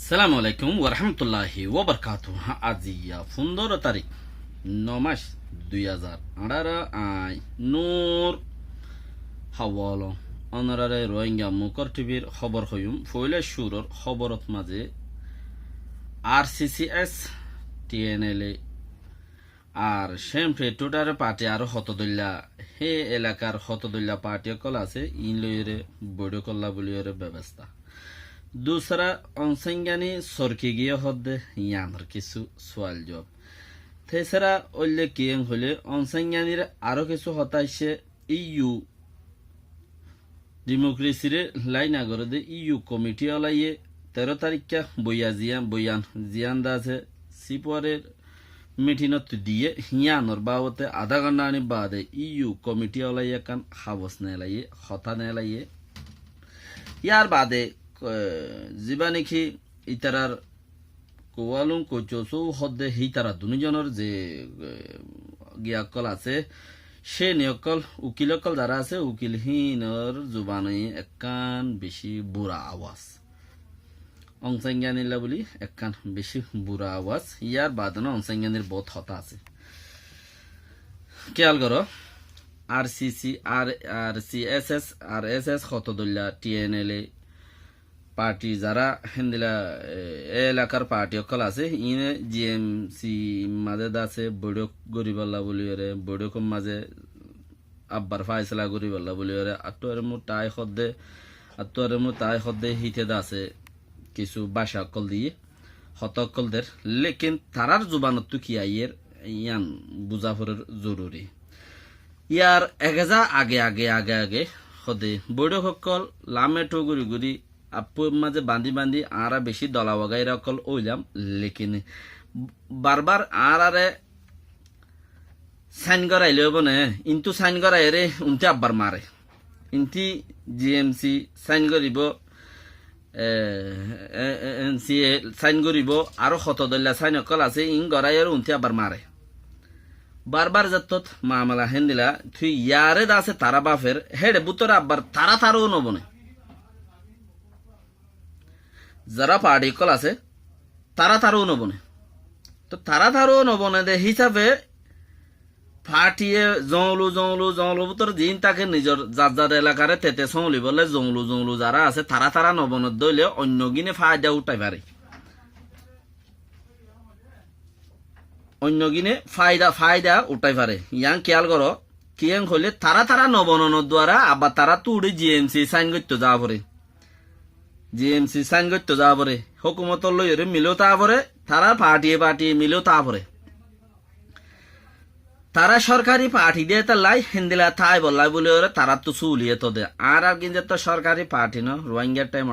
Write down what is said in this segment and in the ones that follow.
সালামু আলাইকুম ওরহামতুল্লাহি ওবরকাতু আজিয়া 15 তারিখ 9 মাস 2018 আই নূর হাওয়াল অনারারে রোহিঙ্গা মুকর টিভির খবর হইম ফইলে সুরর খবরত মাঝে আরসিসিএস টিএনএলএ আর সেমফে টোটার পার্টি আর হতদল্লা হে এলাকার হতদল্লা পার্টি কল আছে ইন লইরে বড় কল্লা বলিয়রে ব্যবস্থা दूसरा অনসংজ্ঞানী সরকি গিয়ে হদ্দে ইয়ানোর কিছু সোয়াল জব তেসরা ওল্লে কিয়েং হলে অনসংজ্ঞানীর আরো কিছু হতাইছে ইউ ডেমোক্রেসির লাইন আগরদে ইউ কমিটি অলাইয়ে 13 তারিখা বয়ান জিয়ান দাসে সিপরের মিটিনত দিয়ে হিয়ানোর বাবতে আধা ঘন্টা আনি বাদে ইউ কমিটি অলাইয়ে কান হাবস নেলাইয়ে হতা নেলাইয়ে ইয়ার বাদে যিবা নেকি ইতারার কোয়ালুং কোচোসো হদ্দে হিতারা দুজনের যে গিয়াকল আছে সে নিয়কল উকিলকল যারা আছে উকিলহীনর জুবানে একান বেশি বুড়া আওয়াজ অংসাঙ্গানিলা বলি একান বেশি বুড়া আওয়াজ ইয়ার বাদনে অংসাঙ্গানির বহুত হতা আছে খেয়াল করো আরসিএসএস আর এসএস হতদুল্লা টিএনএলএ পার্টি যারা হিন্দিলা এলাকার পার্টি অকল আছে ইনে জিএমসি মাঝে দাসে বড় গরিবাল্লা বলিওরে বড় কম মাঝে আব্বার ফাইসলা গরিবাল্লা বলিওরে আত্তরে মু তাই খদ্দে হিতে দাসে কিছু বাসা অকল দিয়ে হত অকলদের লেকিন তারার জুবানত কি আইয়ের ইয়ান বুঝাফরের জরুরি ইয়ার এগেজা আগে হদে বড় সকল লামেটো গুড়ি গুড়ি আপু মাঝে বান্ধি আরা বেশি দলা বগাই রকল ওইলাম লেকিন বারবার আরে সাইন করাইলে বনে ইন্তু সাইন করাই রে উনতে আব্বার মারে ইন্তি জিএমসি সাইন করিব এনসিএ সাইন করিব আরো হতদল্লা সাইন অকল আছে ইন গড়াই আর উনতে আব্বার মারে বারবার যত মামলা হেন্দিলা তুই ইয়ারে দাসে তারা বাফের হেডে বুতর আব্বার তারাও নবনে যারা পার্টি কল আছে তারাও নবনে তো তারাও নবনে দে হিসাবে ফাটিয়ে জংলু বুতর দিন তাকে নিজের যার এলাকারে তেতে সৌলি বলে জংলু যারা আছে তারা নবনত দইলে অন্য গিনে ফায়দা উঠাই পারে অন্য গিনে ফায়দা উঠাই পারে ইয়াং খেয়াল করো কিয়াং হইলে তারা নবননের দ্বারা আবার তারা তুড়ি জিএমসি সাইন করতে যাওয়া পরে জিএমসি সাইন করতে যাওয়া পরে হুকুমতর লইরে মিলেও তা পরে তারা পার্টি মিলেও তা পরে তারা সরকারি পার্টি দিয়ে তো লাই হিন্দিলা থাই বললাই বলে ওরে তারা তো চুলিয়ে তো দে আর কিন্তু তো সরকারি পার্টি ন রোহিঙ্গার টাইম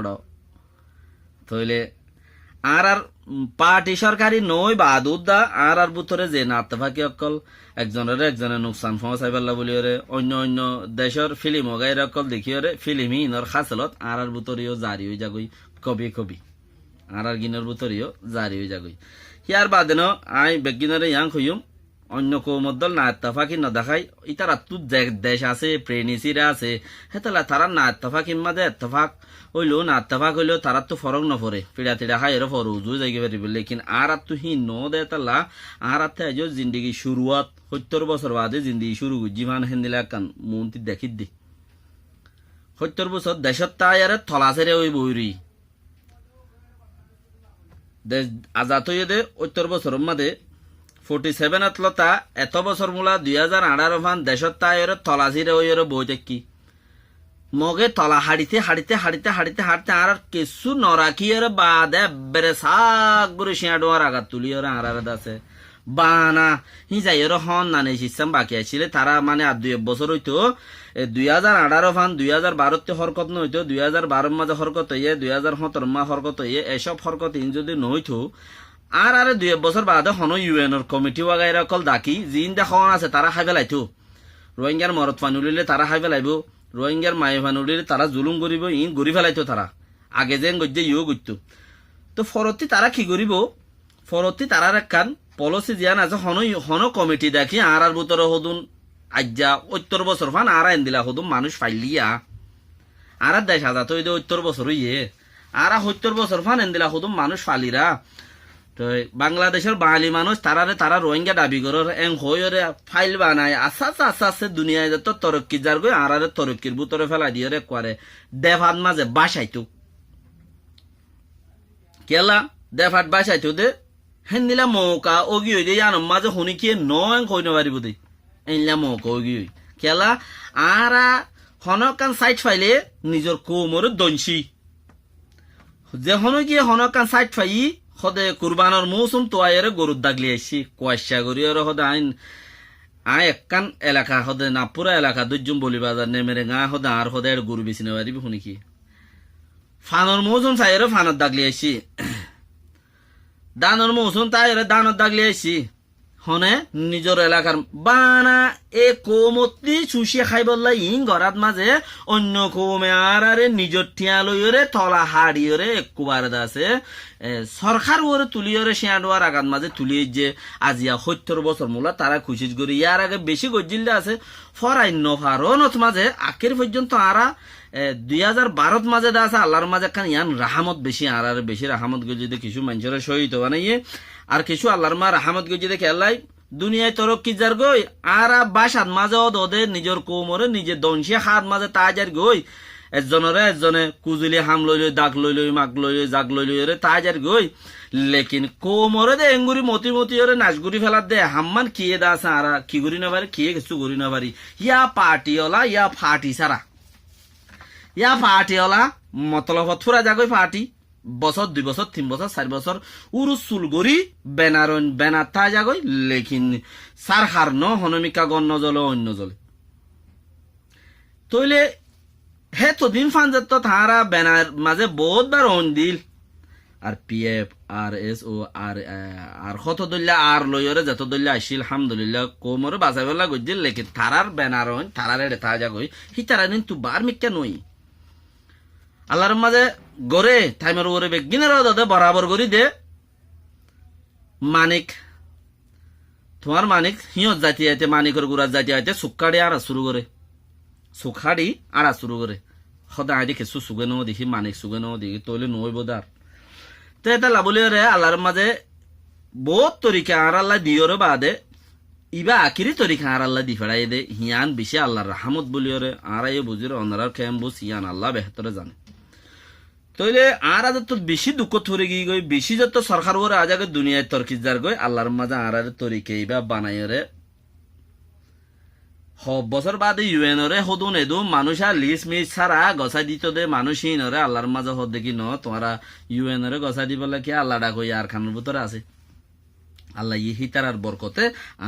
তইলে আর পার্টি সরকারি নই বাদুদা আর বুতরে যে নাতফাকি অকল একজনের নুকসান পৌঁছাই পারলা বলি ওরে অন্য দেশের ফিল্ম হগাই অকল দেখি ওরে ফিল্মই ইনর খাসলত আর বুতরিও জারি হয়ে যাগই কবি আর গিনর বুতরিও জারি হয়ে যাগই ইয়ার বাদে ন আই বেগিনরে ইয়াং হইম অন্য কৌমদ্দল না এত্তাফাকি না দেখাই ইতারা তু দেশ আছে প্রেনিসিরা আছে হেতলা তারা না এত্তাফাকি মাদে এত্তাফাক হইলেও না এত্তাফাক হইলেও তারা তো ফরক নপরে পিড়া খাই এর ফর উজু যাইগে পারিব লেকিন আর তো হি ন দে তালা আর আজ জিন্দগি শুরুয়াত 70 বছর বাদে জিন্দগি শুরু জীবান হেন্দিলা কান মন্ত্রী দেখি দি 70 বছর দেশত তাই আর থলাসেরে ওই বইরি দেশ আজাদ হইয়ে দে 70 বছরের মাদে 47 লতা এত বছর মূলা 2018 ফান দেশত তাইরে তলাজিরে ওইরে বই দেখি মগে তলা হাড়িতে আর কিছু নরাকি এর বাদে বেরে সাক করে শিয়াডোয়ার আঘাত তুলি ওরা আর দাসে বানা হি যাই ওর হন নানে সিস্টেম বাকি আছিল তারা মানে আর 2 বছর হইতো 2018 ফান 2012 তে হরকত নইতো 2012 মাঝে হরকত হইয়ে 2017 মা হরকত হইয়ে এসব হরকত ইন যদি নইতো আর 2 বছর বাদে হন ইউএনর কমিটি ওয়াগাইরা কল ডাকি জিন দেখন আছে তারা খাই ফেলাইতো রোহিঙ্গার মরত ফানুলিলে তারা খাই ফেলাইব রোহিঙ্গার মায়ে ফানুলিলে তারা জুলুম করিব ইন গড়ি ফেলাইতো তারা আগে যেন গজ্জে ইউ গইতো তো ফরতি তারা কি করিব ফরতি তারার একখান পলিসি জিয়ান আছে হন কমিটি দেখি আর বুতর হদুন আজ্জা 70 বছর ফান আর এন দিলা হদুন মানুষ ফাইলিয়া আর দেশ হাজার তো 70 বছর হইয়ে আরা 70 বছর ফানেন দিলা হুদুম মানুষ ফালিরা তো বাংলাদেশের বাঙালি মানুষ তারা রোহিঙ্গা দাবি করর এং হইরে ফাইল বানায় আস্তে দুনিয়ায় যত তরক্কি যার গই আরারে তরক্কির ভিতরে ফেলা দিয়ে রে করে দেফাত মাঝে বাসাইতো কেলা দেফাত বাসাইতো দে হেন্দিলা মৌকা ওগি হই দে আনম মাঝে শুনি কি নং কইনো পারিব দে এনলা মৌকা ওগি হই কেলা আরা হনকান সাইড ফাইলে নিজর কোমর দনসি যে হনো গিয়ে হনকান সাইড ফাই সদে কুরবানোর মৌসুম তো আয়ের গরুর দাগলি আইসি কুয়াশা করি আর সদে একখান এলাকা সদে না পুরা এলাকা দুজন বলি বাজার নেমেরে গা সদে আর সদে গরু বেশি নেওয়া দিবি শুনি কি ফানোর মৌসুম চাইরে ফানোর দাগলি আইসি দানোর মৌসুম তাইরে দানোর দাগলি আইসি হনে নিজর এলাকার বানা এ কোমতি চুষিয়ে খাই বললা ইং গরাত মাঝে অন্য কৌমে আরে নিজর ঠিয়া লইরে তলা হাড়িয়রে একবার আছে সরকার ওরে তুলিয়রে শিয়াডোয়ার আগাত মাঝে তুলিয়ে যে আজিয়া 70 বছর মূলা তারা খুশিজ করি ইয়ার আগে বেশি গজিল্লা আছে ফরাইন্য ফারনত মাঝে আখের পর্যন্ত আরা 2012 মাঝে দা আছে আল্লাহর মাঝে খান ইয়ান রাহামত বেশি আর বেশি রাহামত গজিদে কিছু মানুষের সহিত বানাইয়ে আর কিছু আল্লাহর মা রাহামত গজিদে খেলাই দুনিয়ায় তরক্কি যার গই আর বাসাত মাঝে ওদের নিজের কোমরে নিজে দনসিয়া হাত মাঝে তাজার গই একজনে কুজুলি হাম লই দাগ লই মাগ লই জাগ লই রে তাজার গই লেকিন কোমরে দে এঙ্গুরি মতি রে নাচগুড়ি ফেলার দে হাম্মান কিয়ে দা আছে আর কি গুরি না পারি কিয়ে কিছু গুরি না পারি ইয়া পার্টিওলা ইয়া ফাটি সারা ইয়া পার্টিওলা মতলব থুরা যাগই পার্টি বছর 2 বছর 3 বছর 4 বছর উরু চুলগরি বেনার তা যাগই লেকিন সার হার ন হনমিকা গণ্য জলে অন্য জলে তইলে হে তো দিন ফানজত তো তাহারা বেনার মাঝে বহুতবার অন দিল আর পিএফ আর এস ও আর কত দল্লা আর লইরে যত দল্লা আসিল আলহামদুলিল্লাহ কোমরে বাজাইবলা গজিল লেকিন তারার বেনার হন তারারে তা যাগই হি তারা দিন তু বার মিক্কা নই আল্লাহর মাঝে গরে টাইমের ওরে বেগিনের দে বরাবর করি দে মানিক তোমার মানিক হিয়ত জাতি আইতে মানিকর গুড়ার জাতি আইতে সুখাড়ি আড়া শুরু করে সুখাড়ি আড়া শুরু করে সদায় দেখে সুগে নো দেখি মানিক সুগে নো দেখি তৈলে নই বোদার তো এটা লাবলি রে আল্লাহর মাঝে বহুত তরিকা আর আল্লাহ দিওরে বাদে ইবা আখিরি তরিকা আর আল্লাহ দি ফেড়াই দে হিয়ান বেশি আল্লাহর রাহমত বলিওরে আর বুঝির অনারার কেম বুঝ হিয়ান আল্লাহ বেহতরে জানে তইলে আর তো বেশি দুঃখ থরে গিয়ে গই বেশি যত সরকার ওরে আজাগে দুনিয়ায় তরকিজ যার গই আল্লাহর মাঝে আর তরিকে ইবা বানাইরে বছর বাদে ইউএন রে হদুন এদু মানুষ আর লিস মিস ছাড়া গছাই দিত দে মানুষই নরে আল্লাহর মাঝে হদ দেখি ন তোমরা ইউএন রে গছাই দিবলে কি আল্লাহ ডাক আর খানের ভিতরে আছে আল্লাহ ই হিতারার বরকতে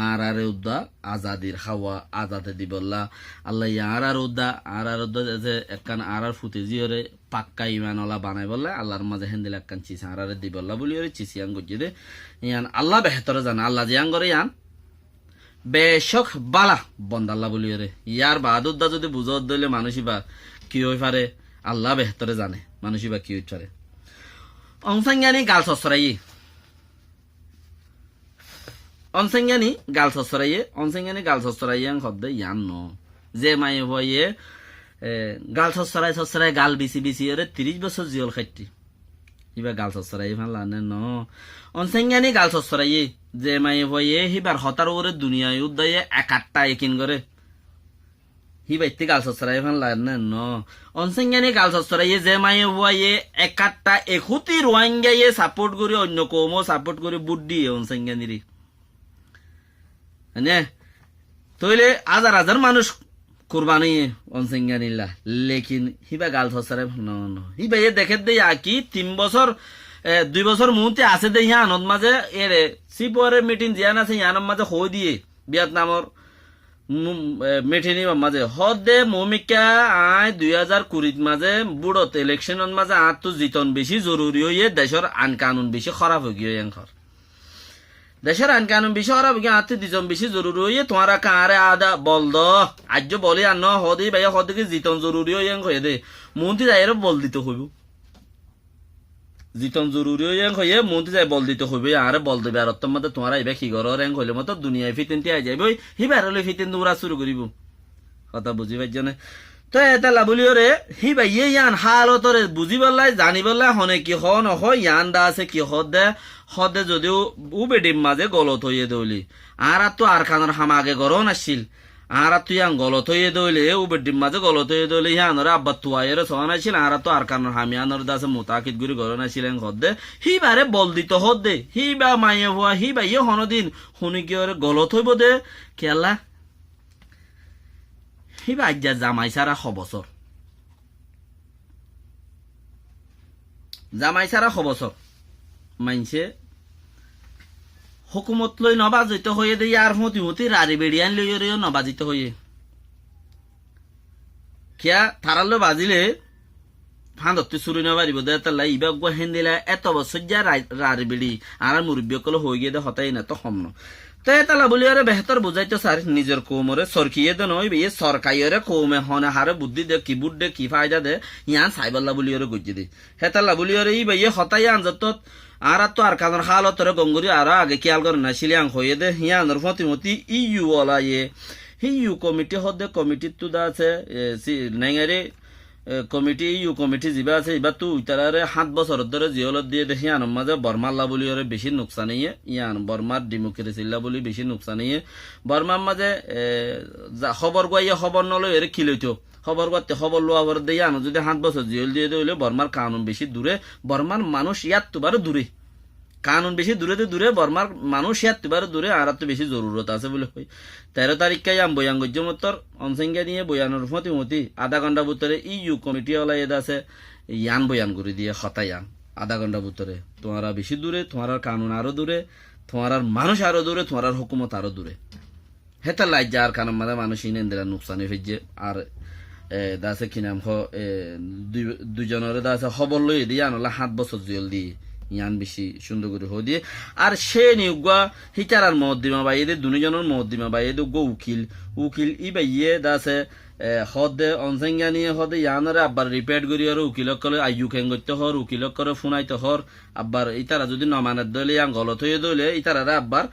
আর উদ্দা আজাদির খাওয়া আজাদে দিবল্লা আল্লাহ আর উদ্দা যে একখান আর ফুটে জিওরে পাক্কা ইমানওয়ালা বানাই বললে আল্লাহর মাঝে হেন্দিল একখান চিসা আর দিবল্লা বলি ওরে চিসিয়ান গজি দে ইয়ান আল্লাহ বেহতরে জানে আল্লাহ জিয়ান করে ইয়ান বেশক বালা বন্দাল্লাহ বলি ওরে ইয়ার বাহাদুরদা যদি বুঝত দিলে মানুষই বা কি হই পারে আল্লাহ বেহতরে জানে মানুষই বা কি হইতে পারে অংসাঙ্গানি গাল সসরাই অনসেঙ্গানি গাল সসরাইয়ে খদ্দে ইয়ান ন যে মাই হয়ে গাল সসরাই গাল বিসি ওরে 30 বছর জিয়ল খাইটি ইবা গাল সসরাই ভাল লানে ন অনসেঙ্গানি গাল সসরাইয়ে যে মাই হয়ে হিবার হতার ওরে দুনিয়ায় উদ্দায়ে একাট্টা একিন করে হিবাইতে গাল সসরাই ভাল লানে ন অনসেঙ্গানি গাল সসরাইয়ে যে মাই হয়ে একাট্টা একুতি রোহিঙ্গায়ে সাপোর্ট করে অন্য কৌমো সাপোর্ট করে বুদ্ধি অনসেঙ্গানিরে তইলে হাজার মানুষ কুরবানি অনসেঙ্গানিল্লা লেকিন হিবা গাল সসারে হিবা এ দেখে দে কি 3 বছর 2 বছর মুহূর্তে আছে দে ইয়া আনন্দ মাঝে এর সিপরে মিটিং জিয়ান আছে ইয়ানোর মাঝে হই দিয়ে ভিয়েতনামর মিটিনি মাঝে হদ দে মমিকা আয় 2020 মাঝে বুড়ত ইলেকশনের মাঝে আর তো জিতন বেশি জরুরি হইয়ে দেশের আইন কানুন বেশি খারাপ হয়ে গিয়ে এঙ্কর দেশের আইন কানুন বেশি খারাপ হয়ে আতে দিজন বেশি জরুরি হইয়ে তোমারা কারে আদা বল দ আজ বলি আর ন হদি ভাই হদিকে জিতন জরুরি হইয়ে হয়ে দে মন্ত্রী যাই বল দিতে হইব জিতন জরুরি হইয়ে মন্ত্রী যাই বল দিতে হইবে আর বল দেবে আর মধ্যে তোমারা এবার কি করো র্যাঙ্ক হইলে মতো দুনিয়ায় ফিতেন তিয়াই যাইব হিবার হলে ফিতেন দৌড়া শুরু করিব কথা বুঝি পাই জানে তো এটা লাবুলিওরে হি ভাই ইয়ান হালতরে বুঝি বললাই জানি বললাই হনে কি হ নহয় ইয়ান দা আছে কি হদে যদিও উ বেডিম মাঝে গলত হইয়ে দৌলি আর তো আর খানোর হাম আগে গরম আসছিল আর তুই ইয়ান গলত হইয়ে দৌলে উ বেডিম মাঝে গলত হইয়ে দৌলে ইয়ানরে আব্বা তুয়াইরে সহন আসছিল আর তো আর খানোর হামিয়ানর দাসে মোতাকিদ গুরি গরম আসছিলেন হদে হি বারে বল দিত হদে হি বা মাইয়ে হওয়া হি বা ইয়ে হনদিন শুনি কি ওরে গলত হইব দে কেলা হিবা আজ্ঞা জামাই সারা বছর মানছে হুকুমত লই নবাজিত হয়ে দে আর মতি রারি বেড়িয়ান লইও নবাজিত হয়ে কিয়া থারালো বাজিলে ফাঁদত্তি চুরি নবারিব দে তাল্লা ইবা গো হেন্দিলা এত বছর যা রারি বেড়ি আর মুরব্বী কল হয়ে গিয়ে দে হতাই না তো সম্ন তো এতালা বলি আরে বেহতর বুঝাইতো স্যার নিজের কৌমরে সরকিয়ে দে নই বিয়ে সরকাইরে কৌমে হনে হারে বুদ্ধি দে কি বুট দে কি ফায়দা দে ইয়ান সাইবাল্লা বলি আরে গুজি দে হেতাল্লা বলি আরে ই বিয়ে হতাই আনজত আর তো আর কানের হালতরে গঙ্গুরি আর আগে খেয়াল করে না শিলিয়াং হয়ে দে ইয়ানোর মতি ইউ ওলা ইয়ে হি ইউ কমিটি হদে কমিটি তো দা আছে নেঙারে কমিটি ইউ কমিটি যা আছে এবার তো উইতারে 7 বছর ধরে জিয়লত দিয়ে দেখি আনম মাঝে বর্মাল্লা বলি ওরে বেশি নোকসান ইয়ে ইয়ান বর্মার ডেমোক্রেসিল্লা বলি বেশি নোকসান ইয়ে বর্মার মাঝে খবর গুয়াইয়া খবর নলই এর খিলইতো খবর করতে খবর লোয়া করে দিয়ে আনো যদি 7 বছর জিয়ল দিয়ে দিলে বর্মার কানুন বেশি দূরে বর্মার মানুষ ইয়াত তোবার দূরে কানুন বেশি দূরে বর্মার মানুষ ইয়াত তোবার দূরে আর তো বেশি জরুরত আছে বলে হয় 13 তারিখে আম বয়ান গজ্জমতর অনসংখ্যা নিয়ে বয়ানোর মতি আধা ঘন্টা ভিতরে ইউ কমিটি ওলা এদ আছে ইয়ান বয়ান করে দিয়ে হতায়ান আধা ঘন্টা ভিতরে তোমারা বেশি দূরে তোমার কানুন আরো দূরে তোমার মানুষ আরো দূরে তোমার হুকুমত আরো দূরে হেতা লাইজা আর কানুন মাঝে মানুষ ইনে দিলা নুকসানি হইছে আর দাসে কি নাম দুজনের দাসে খবর লই দিয়ে আনলা 7 বছর জেল দিয়ে ইয়ান বেশি সুন্দর করে হো দিয়ে আর সে নিয়োগা হিচারার মহদ্দিমা বাইয়ে দুজনের মহদ্দিমা বাইয়ে গো উকিল ই বাইয়ে দাসে হদে অনসংজ্ঞা নিয়ে হদে ইয়ানরে আব্বার রিপেয়ার করি আর উকিলক করে আইয়ু খেং করতে হর উকিলক করে ফোনাইতে হর আব্বার ইতারা যদি নমানের দলে ইয়ান গলত হয়ে দলে ইতারারে আব্বার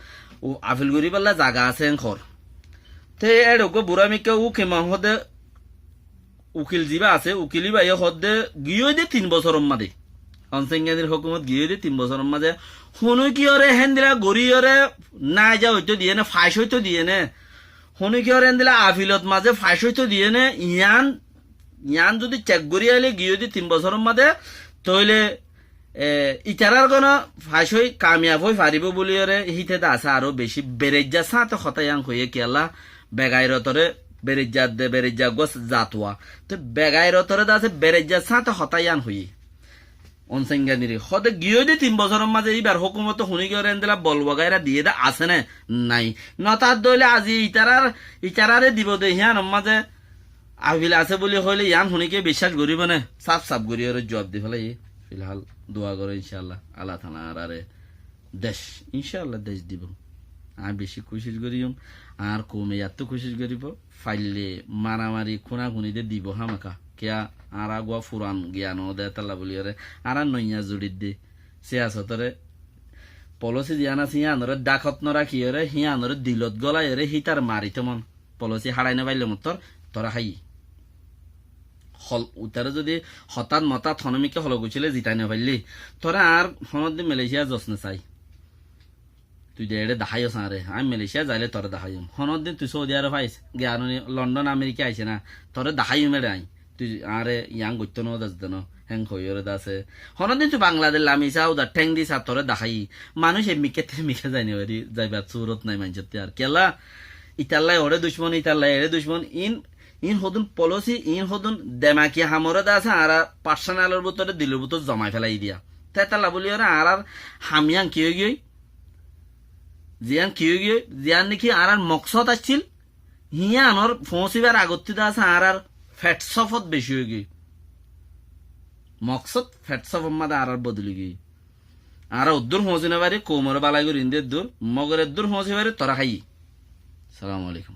ও আফিল করি পাল্লা জাগা আছে খর তে এডোকে বুড়ামিকে উ খেমা হদে উকিল যা আছে উকিলি বাইয়ে হদে গিয়ে দে 3 বছর মাদে অনসংজ্ঞানির হুকুমত গিয়ে দে 3 বছর মাঝে শুনু কি ওরে হেন্দিলা গড়িয়রে না যা হইতো দিয়ে না ফাঁস হইতো দিয়ে নে শুনু কি ওরে হেন্দিলা আফিলত মাঝে ফাঁস হইতো দিয়ে নে ইয়ান যদি চেক গড়ি আইলে গিয়ে দে 3 বছর মাঝে তইলে ইটারার কোনো ফাঁস হই কামিয়াব হই পারিব বলি ওরে হিতে আছে আরো বেশি বেরেজ্জা সাথে হতায়াং হয়ে কেলা বেগাইরতরে বেরেজ্জা গোস জাতওয়া তো বেগাইরতরে আছে বেরেজ্জা সাথে হতায়ান হই অনসংজ্ঞানিরে হদে গিয়ে দে 3 বছরের মাঝে এইবার হুকুমত শুনি গিয়ে দিলা বল বগাইরা দিয়ে দে আছে না নাই নতার দইলে আজি ইটারারে দিব দে হিয়ান মাঝে আবিল আছে বলি হইলে ইয়ান শুনিকে বিশ্বাস করিব না সাফ করিয়ে জবাব দি ফেলাই ফিলহাল দোয়া করো ইনশাআল্লাহ আল্লাহ থানা আরে দেশ ইনশাআল্লাহ দেশ দিব আর বেশি কোশিশ করিম আর কমে এত কোশিশ করিব ফাইলে মারামারি খুনাখুনিতে দিব হামাকা কেয়া আর আগুয়া ফুরান জ্ঞান দে তাল্লা বলি রে আর নইয়া জুড়ি দি সিয়াসতরে পলসি জিয়ানা সিয়ানরে ডাকত নরা কি রে হিয়ানরে দিলত গলাই রে হিতার মারিতে মন পলসি হারাই না পাইলে মতর তোরা খাই হল উতারে যদি হঠাৎ মতাত হনমিকে হল গুছিলে জিতাই না পাইলি তোরা আর হনদি মালয়েশিয়া যশ্নে চাই তুই যে দেখাইস না রে আমি মালয়েশিয়া যাইলে তোরা দেখাইম হনদিন তুই সৌদি আরব আইস জ্ঞান লন্ডন আমেরিকা আইসে না তোরা দেখাইম রে আই তুই আরে ইয়াং গত্য ন দাস দেন হেং হইরে দাসে হনদিন তুই বাংলাদেশ লামি চাও দা ঠেং দি চা তোরে দেখাই মানুষ মিকে যাইনি পারি যাইবা চুরত নাই মানুষের আর কেলা ইতাল্লাই ওরে দুশ্মন ইতাল্লাই এরে দুশ্মন ইন হদুন পলিসি ইন হদুন দেমাকি হামরে দাসে আর পার্সোনালের ভিতরে দিলের ভিতর জমাই ফেলাই দিয়া তাই তাল্লা বলি ওরা আর হামিয়াং কি গিয়ে জিয়ান কি গিয়ে জিয়ান নাকি আর মকসদ আসছিল হিয়া আনর পৌঁছিবার আগত্তিতে আছে আর ফ্যাটসফত বেশি হয়ে গিয়ে মকসদ ফ্যাটসফ মাদে আর বদলি গিয়ে আর উদ্দুর পৌঁছে না পারে কোমর বালাই করে ইন্দের দূর মগরের দূর পৌঁছে পারে তোরা খাই সালাম আলাইকুম